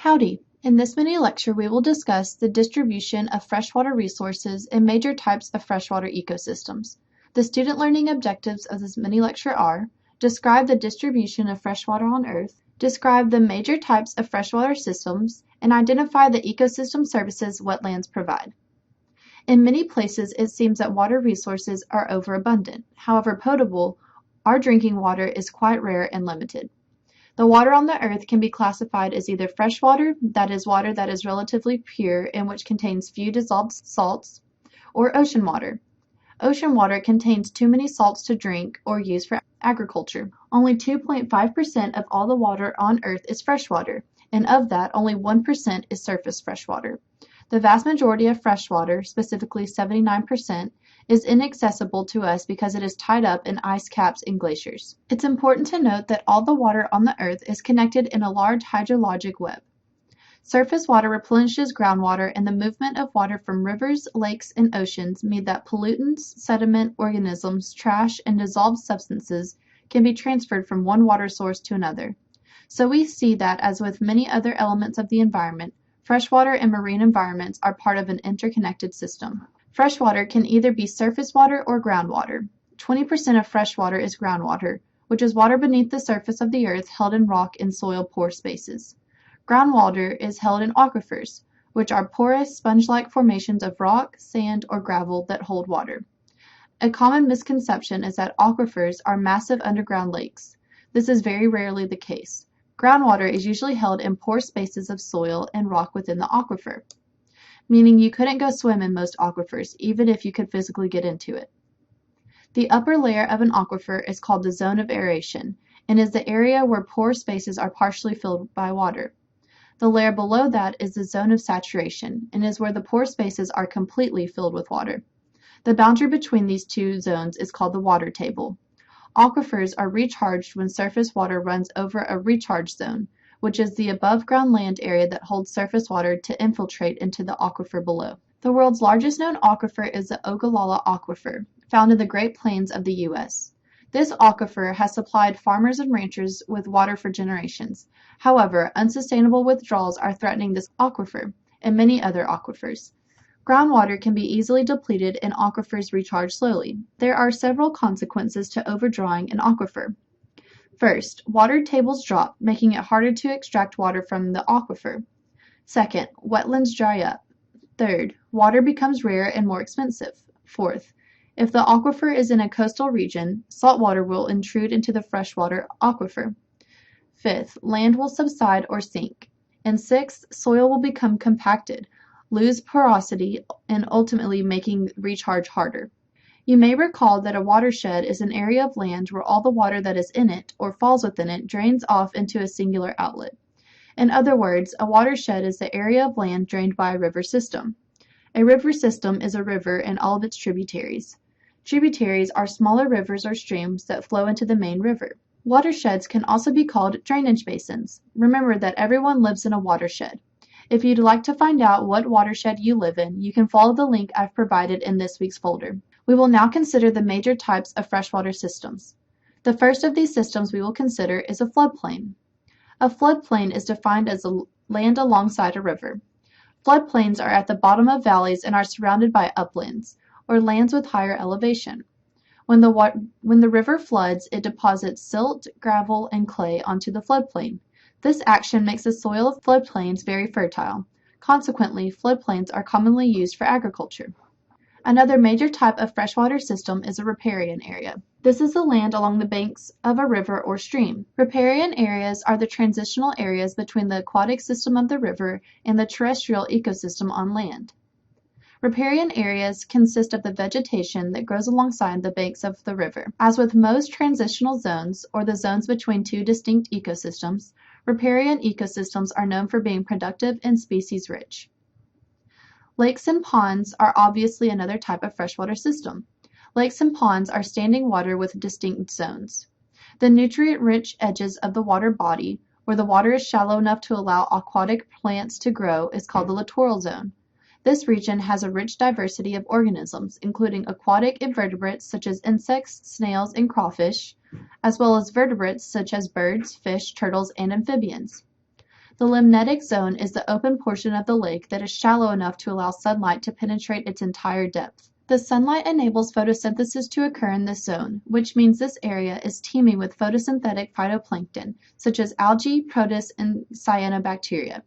Howdy! In this mini lecture we will discuss the distribution of freshwater resources and major types of freshwater ecosystems. The student learning objectives of this mini lecture are: describe the distribution of freshwater on Earth, describe the major types of freshwater systems, and identify the ecosystem services wetlands provide. In many places it seems that water resources are overabundant. However, potable, our drinking water is quite rare and limited. The water on the earth can be classified as either freshwater, that is water that is relatively pure and which contains few dissolved salts, or ocean water. Ocean water contains too many salts to drink or use for agriculture. Only 2.5% of all the water on earth is freshwater, and of that, only 1% is surface freshwater. The vast majority of freshwater, specifically 79%, is inaccessible to us because it is tied up in ice caps and glaciers. It's important to note that all the water on the earth is connected in a large hydrologic web. Surface water replenishes groundwater, and the movement of water from rivers, lakes, and oceans mean that pollutants, sediment, organisms, trash, and dissolved substances can be transferred from one water source to another. So we see that, as with many other elements of the environment, freshwater and marine environments are part of an interconnected system. Freshwater can either be surface water or groundwater. 20% of freshwater is groundwater, which is water beneath the surface of the earth held in rock and soil pore spaces. Groundwater is held in aquifers, which are porous, sponge-like formations of rock, sand, or gravel that hold water. A common misconception is that aquifers are massive underground lakes. This is very rarely the case. Groundwater is usually held in pore spaces of soil and rock within the aquifer, meaning you couldn't go swim in most aquifers, even if you could physically get into it. The upper layer of an aquifer is called the zone of aeration, and is the area where pore spaces are partially filled by water. The layer below that is the zone of saturation, and is where the pore spaces are completely filled with water. The boundary between these two zones is called the water table. Aquifers are recharged when surface water runs over a recharge zone, which is the above-ground land area that holds surface water to infiltrate into the aquifer below. The world's largest known aquifer is the Ogallala Aquifer, found in the Great Plains of the U.S. This aquifer has supplied farmers and ranchers with water for generations. However, unsustainable withdrawals are threatening this aquifer and many other aquifers. Groundwater can be easily depleted and aquifers recharge slowly. There are several consequences to overdrawing an aquifer. First, water tables drop, making it harder to extract water from the aquifer. Second, wetlands dry up. Third, water becomes rare and more expensive. Fourth, if the aquifer is in a coastal region, salt water will intrude into the freshwater aquifer. Fifth, land will subside or sink. And sixth, soil will become compacted, lose porosity, and ultimately making recharge harder. You may recall that a watershed is an area of land where all the water that is in it, or falls within it, drains off into a singular outlet. In other words, a watershed is the area of land drained by a river system. A river system is a river and all of its tributaries. Tributaries are smaller rivers or streams that flow into the main river. Watersheds can also be called drainage basins. Remember that everyone lives in a watershed. If you'd like to find out what watershed you live in, you can follow the link I've provided in this week's folder. We will now consider the major types of freshwater systems. The first of these systems we will consider is a floodplain. A floodplain is defined as a land alongside a river. Floodplains are at the bottom of valleys and are surrounded by uplands, or lands with higher elevation. When the river floods, it deposits silt, gravel, and clay onto the floodplain. This action makes the soil of floodplains very fertile. Consequently, floodplains are commonly used for agriculture. Another major type of freshwater system is a riparian area. This is the land along the banks of a river or stream. Riparian areas are the transitional areas between the aquatic system of the river and the terrestrial ecosystem on land. Riparian areas consist of the vegetation that grows alongside the banks of the river. As with most transitional zones, or the zones between two distinct ecosystems, riparian ecosystems are known for being productive and species-rich. Lakes and ponds are obviously another type of freshwater system. Lakes and ponds are standing water with distinct zones. The nutrient-rich edges of the water body, where the water is shallow enough to allow aquatic plants to grow, is called the littoral zone. This region has a rich diversity of organisms, including aquatic invertebrates such as insects, snails, and crawfish, as well as vertebrates such as birds, fish, turtles, and amphibians. The limnetic zone is the open portion of the lake that is shallow enough to allow sunlight to penetrate its entire depth. The sunlight enables photosynthesis to occur in this zone, which means this area is teeming with photosynthetic phytoplankton, such as algae, protists, and cyanobacteria.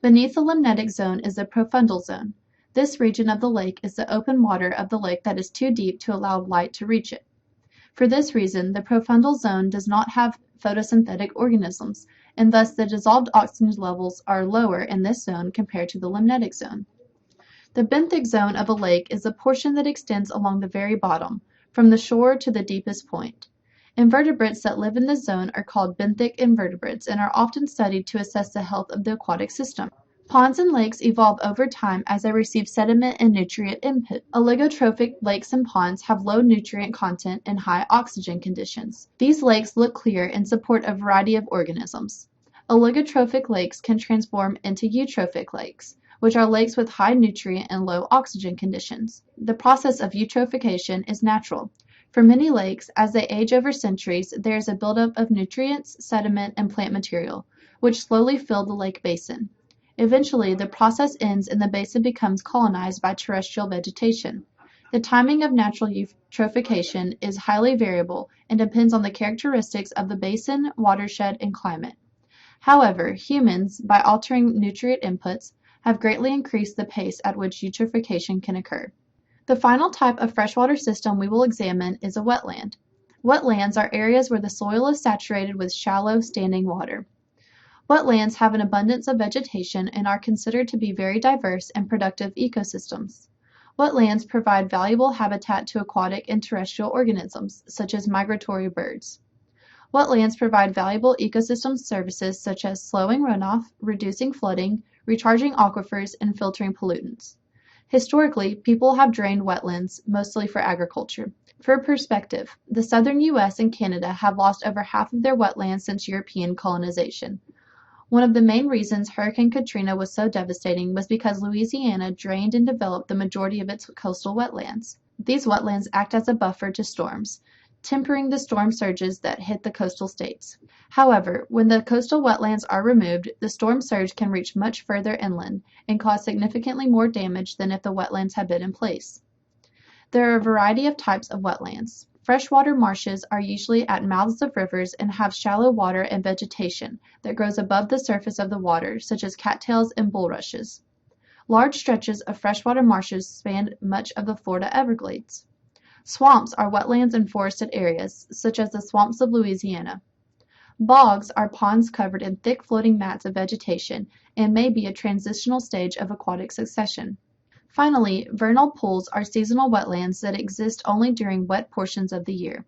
Beneath the limnetic zone is the profundal zone. This region of the lake is the open water of the lake that is too deep to allow light to reach it. For this reason, the profundal zone does not have photosynthetic organisms, and thus the dissolved oxygen levels are lower in this zone compared to the limnetic zone. The benthic zone of a lake is the portion that extends along the very bottom, from the shore to the deepest point. Invertebrates that live in this zone are called benthic invertebrates and are often studied to assess the health of the aquatic system. Ponds and lakes evolve over time as they receive sediment and nutrient input. Oligotrophic lakes and ponds have low nutrient content and high oxygen conditions. These lakes look clear and support a variety of organisms. Oligotrophic lakes can transform into eutrophic lakes, which are lakes with high nutrient and low oxygen conditions. The process of eutrophication is natural. For many lakes, as they age over centuries, there is a buildup of nutrients, sediment, and plant material, which slowly fill the lake basin. Eventually, the process ends and the basin becomes colonized by terrestrial vegetation. The timing of natural eutrophication is highly variable and depends on the characteristics of the basin, watershed, and climate. However, humans, by altering nutrient inputs, have greatly increased the pace at which eutrophication can occur. The final type of freshwater system we will examine is a wetland. Wetlands are areas where the soil is saturated with shallow, standing water. Wetlands have an abundance of vegetation and are considered to be very diverse and productive ecosystems. Wetlands provide valuable habitat to aquatic and terrestrial organisms, such as migratory birds. Wetlands provide valuable ecosystem services such as slowing runoff, reducing flooding, recharging aquifers, and filtering pollutants. Historically, people have drained wetlands, mostly for agriculture. For perspective, the southern U.S. and Canada have lost over half of their wetlands since European colonization. One of the main reasons Hurricane Katrina was so devastating was because Louisiana drained and developed the majority of its coastal wetlands. These wetlands act as a buffer to storms, tempering the storm surges that hit the coastal states. However, when the coastal wetlands are removed, the storm surge can reach much further inland and cause significantly more damage than if the wetlands had been in place. There are a variety of types of wetlands. Freshwater marshes are usually at mouths of rivers and have shallow water and vegetation that grows above the surface of the water, such as cattails and bulrushes. Large stretches of freshwater marshes span much of the Florida Everglades. Swamps are wetlands in forested areas, such as the swamps of Louisiana. Bogs are ponds covered in thick floating mats of vegetation and may be a transitional stage of aquatic succession. Finally, vernal pools are seasonal wetlands that exist only during wet portions of the year.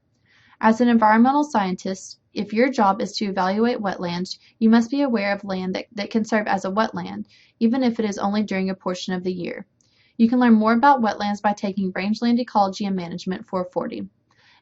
As an environmental scientist, if your job is to evaluate wetlands, you must be aware of land that can serve as a wetland, even if it is only during a portion of the year. You can learn more about wetlands by taking Rangeland Ecology and Management 440.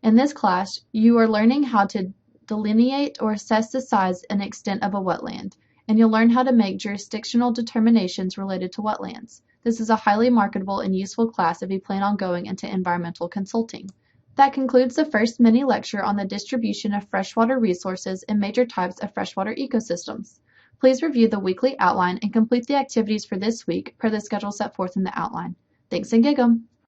In this class, you are learning how to delineate or assess the size and extent of a wetland, and you'll learn how to make jurisdictional determinations related to wetlands. This is a highly marketable and useful class if you plan on going into environmental consulting. That concludes the first mini lecture on the distribution of freshwater resources and major types of freshwater ecosystems. Please review the weekly outline and complete the activities for this week per the schedule set forth in the outline. Thanks and gig 'em!